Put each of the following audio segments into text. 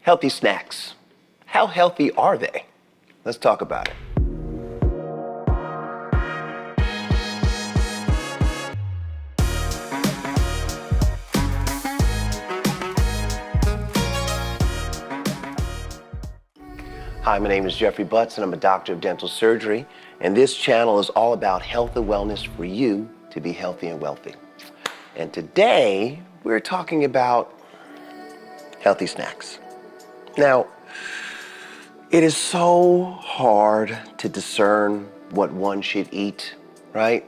Healthy snacks. How healthy are they? Let's talk about it. Hi, my name is Jeffrey Butts, and I'm a doctor of dental surgery. And this channel is all about health and wellness for you to be healthy and wealthy. And today, we're talking about healthy snacks. Now, it is so hard to discern what one should eat, right?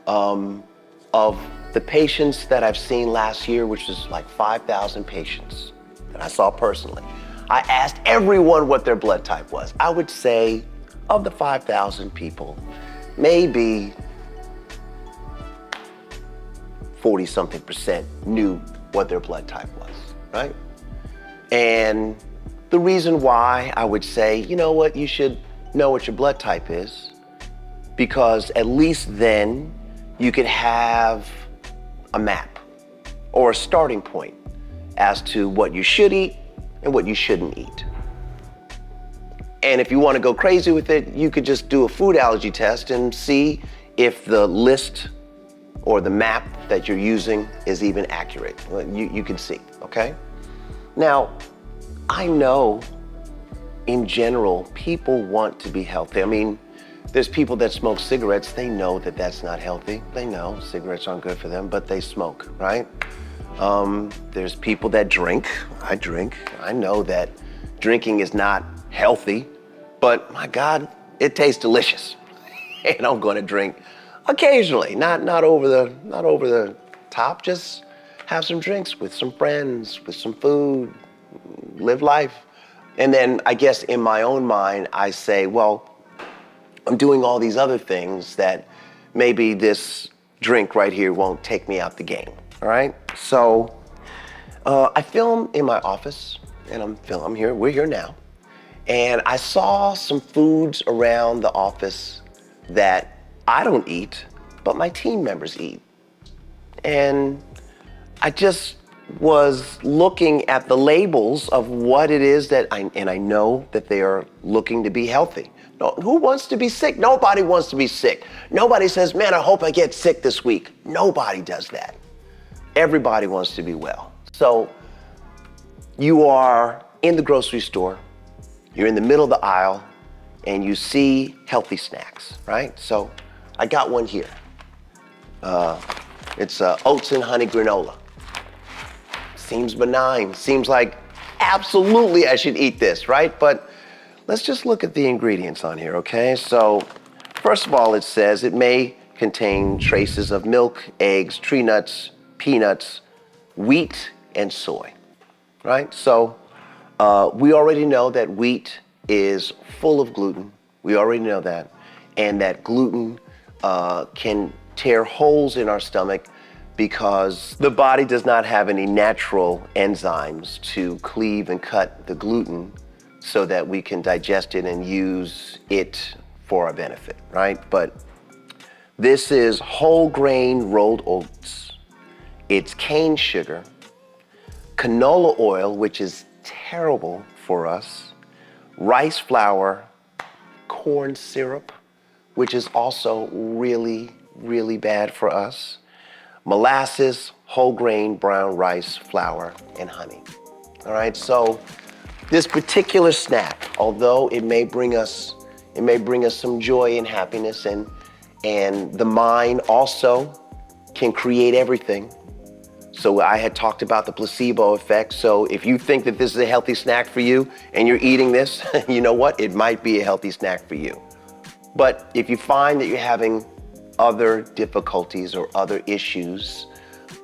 Of the patients that I've seen last year, which was like 5,000 patients that I saw personally, I asked everyone what their blood type was. I would say of the 5,000 people, maybe 40-something% knew what their blood type was, right? And the reason why I would say, you know what, you should know what your blood type is, because at least then you could have a map or a starting point as to what you should eat and what you shouldn't eat. And if you want to go crazy with it, you could just do a food allergy test and see if the list or the map that you're using is even accurate. You can see, okay? Now, I know in general, people want to be healthy. I mean, there's people that smoke cigarettes, they know that that's not healthy. They know cigarettes aren't good for them, but they smoke, right? There's people that drink. I drink. I know that drinking is not healthy, but my God, it tastes delicious. And I'm going to drink occasionally, not over the top. Just have some drinks with some friends, with some food, live life. And then I guess in my own mind, I say, well, I'm doing all these other things that maybe this drink right here won't take me out the game. All right, so I film in my office, and we're here now, and I saw some foods around the office that I don't eat, but my team members eat. And I just was looking at the labels of what it is that I know that they are looking to be healthy. No, who wants to be sick? Nobody wants to be sick. Nobody says, man, I hope I get sick this week. Nobody does that. Everybody wants to be well. So you are in the grocery store, you're in the middle of the aisle, and you see healthy snacks, right? So I got one here. It's oats and honey granola. Seems benign, seems like absolutely I should eat this, right? But let's just look at the ingredients on here, okay? So first of all, it says it may contain traces of milk, eggs, tree nuts, peanuts, wheat, and soy, right? So we already know that wheat is full of gluten. We already know that. And that gluten can tear holes in our stomach because the body does not have any natural enzymes to cleave and cut the gluten so that we can digest it and use it for our benefit, right? But this is whole grain rolled oats. It's cane sugar, canola oil, which is terrible for us, rice flour, corn syrup, which is also really, really bad for us, molasses, whole grain, brown rice, flour, and honey. All right, so this particular snack, although it may bring us some joy and happiness, and the mind also can create everything. So I had talked about the placebo effect. So if you think that this is a healthy snack for you and you're eating this, you know what? It might be a healthy snack for you. But if you find that you're having other difficulties or other issues,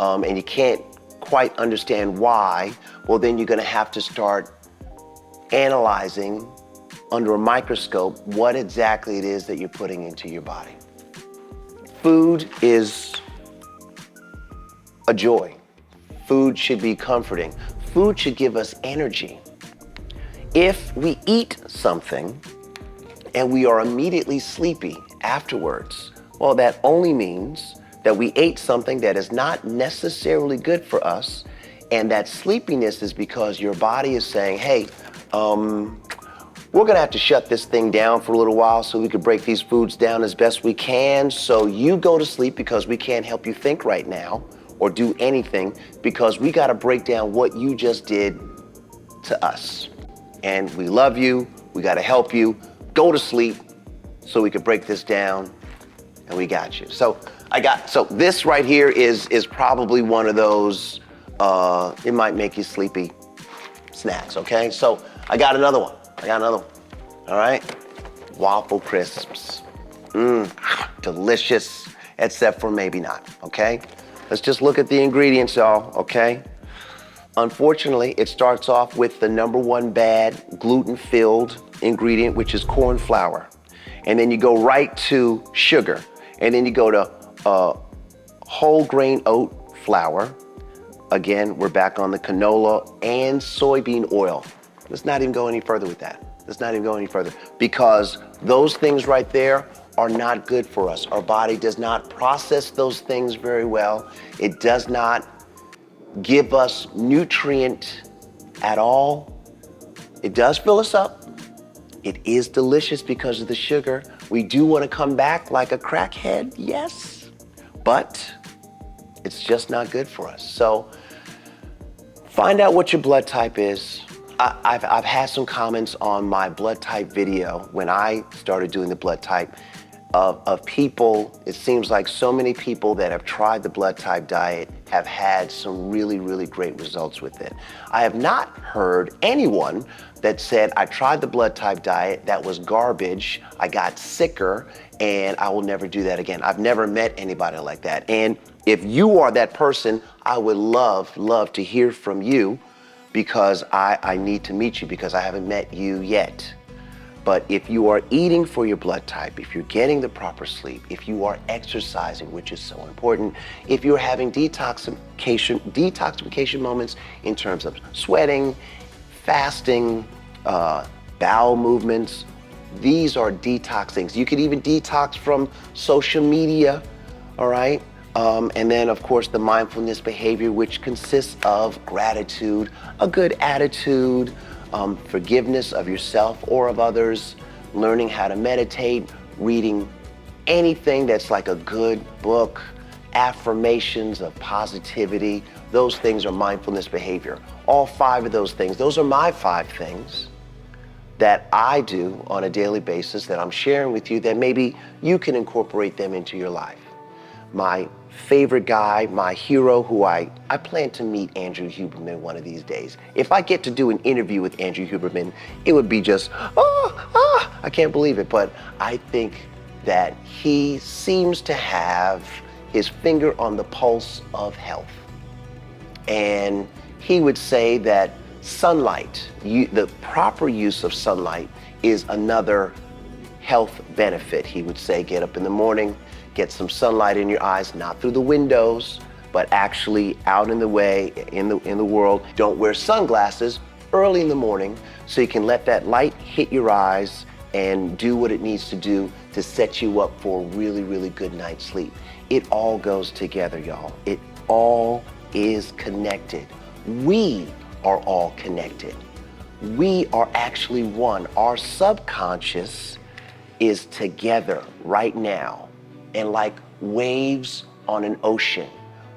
and you can't quite understand why, well, then you're gonna have to start analyzing under a microscope what exactly it is that you're putting into your body. Food is a joy. Food should be comforting. Food should give us energy. If we eat something and we are immediately sleepy afterwards, well, that only means that we ate something that is not necessarily good for us, And that sleepiness is because your body is saying, hey, we're gonna have to shut this thing down for a little while so we can break these foods down as best we can. So you go to sleep because we can't help you think right now or do anything because we gotta break down what you just did to us. And we love you, we gotta help you. Go to sleep so we can break this down and we got you. So this right here is probably one of those, it might make you sleepy snacks, okay? So I got another one, all right? Waffle crisps, delicious, except for maybe not, okay? Let's just look at the ingredients, y'all, okay? Unfortunately, it starts off with the number one bad gluten-filled ingredient, which is corn flour. And then you go right to sugar. And then you go to whole grain oat flour. Again, we're back on the canola and soybean oil. Let's not even go any further with that. Because those things right there are not good for us. Our body does not process those things very well. It does not give us nutrient at all. It does fill us up. It is delicious because of the sugar. We do want to come back like a crackhead, yes, but it's just not good for us. So find out what your blood type is. I've had some comments on my blood type video when I started doing the blood type of people. It seems like so many people that have tried the blood type diet have had some really, really great results with it. I have not heard anyone that said, I tried the blood type diet, that was garbage, I got sicker, and I will never do that again. I've never met anybody like that. And if you are that person, I would love to hear from you because I need to meet you because I haven't met you yet. But if you are eating for your blood type, if you're getting the proper sleep, if you are exercising, which is so important, if you're having detoxification moments in terms of sweating, fasting, bowel movements, these are detox things. You could even detox from social media, all right? And then, of course, the mindfulness behavior, which consists of gratitude, a good attitude, forgiveness of yourself or of others, learning how to meditate, reading anything that's like a good book, affirmations of positivity. Those things are mindfulness behavior. All 5 of those things, those are my 5 things that I do on a daily basis that I'm sharing with you that maybe you can incorporate them into your life. My favorite guy, my hero, who I plan to meet Andrew Huberman one of these days. If I get to do an interview with Andrew Huberman, it would be just, I can't believe it. But I think that he seems to have his finger on the pulse of health. And he would say that sunlight, the proper use of sunlight is another health benefit. He would say, get up in the morning, get some sunlight in your eyes, not through the windows, but actually out in the way, in the world. Don't wear sunglasses early in the morning so you can let that light hit your eyes and do what it needs to do to set you up for a really, really good night's sleep. It all goes together, y'all. It all is connected. We are all connected. We are actually one. Our subconscious is together right now. And like waves on an ocean,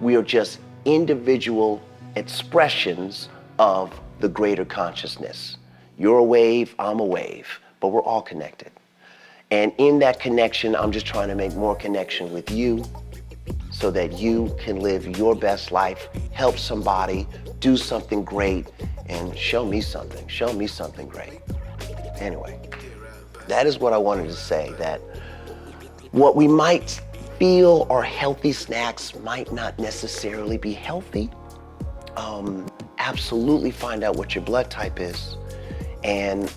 we are just individual expressions of the greater consciousness. You're a wave, I'm a wave, but we're all connected. And in that connection, I'm just trying to make more connection with you so that you can live your best life, help somebody, do something great, and show me something great. Anyway, that is what I wanted to say, that what we might feel are healthy snacks might not necessarily be healthy. Absolutely find out what your blood type is and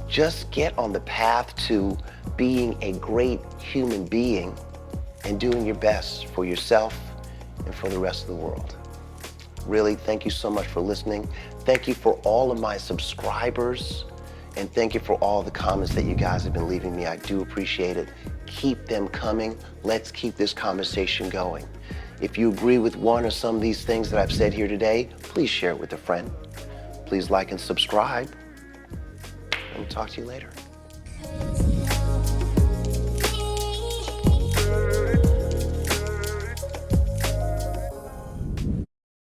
just get on the path to being a great human being and doing your best for yourself and for the rest of the world. Really, thank you so much for listening. Thank you for all of my subscribers. And thank you for all the comments that you guys have been leaving me. I do appreciate it. Keep them coming. Let's keep this conversation going. If you agree with one or some of these things that I've said here today, please share it with a friend. Please like and subscribe. And we'll talk to you later.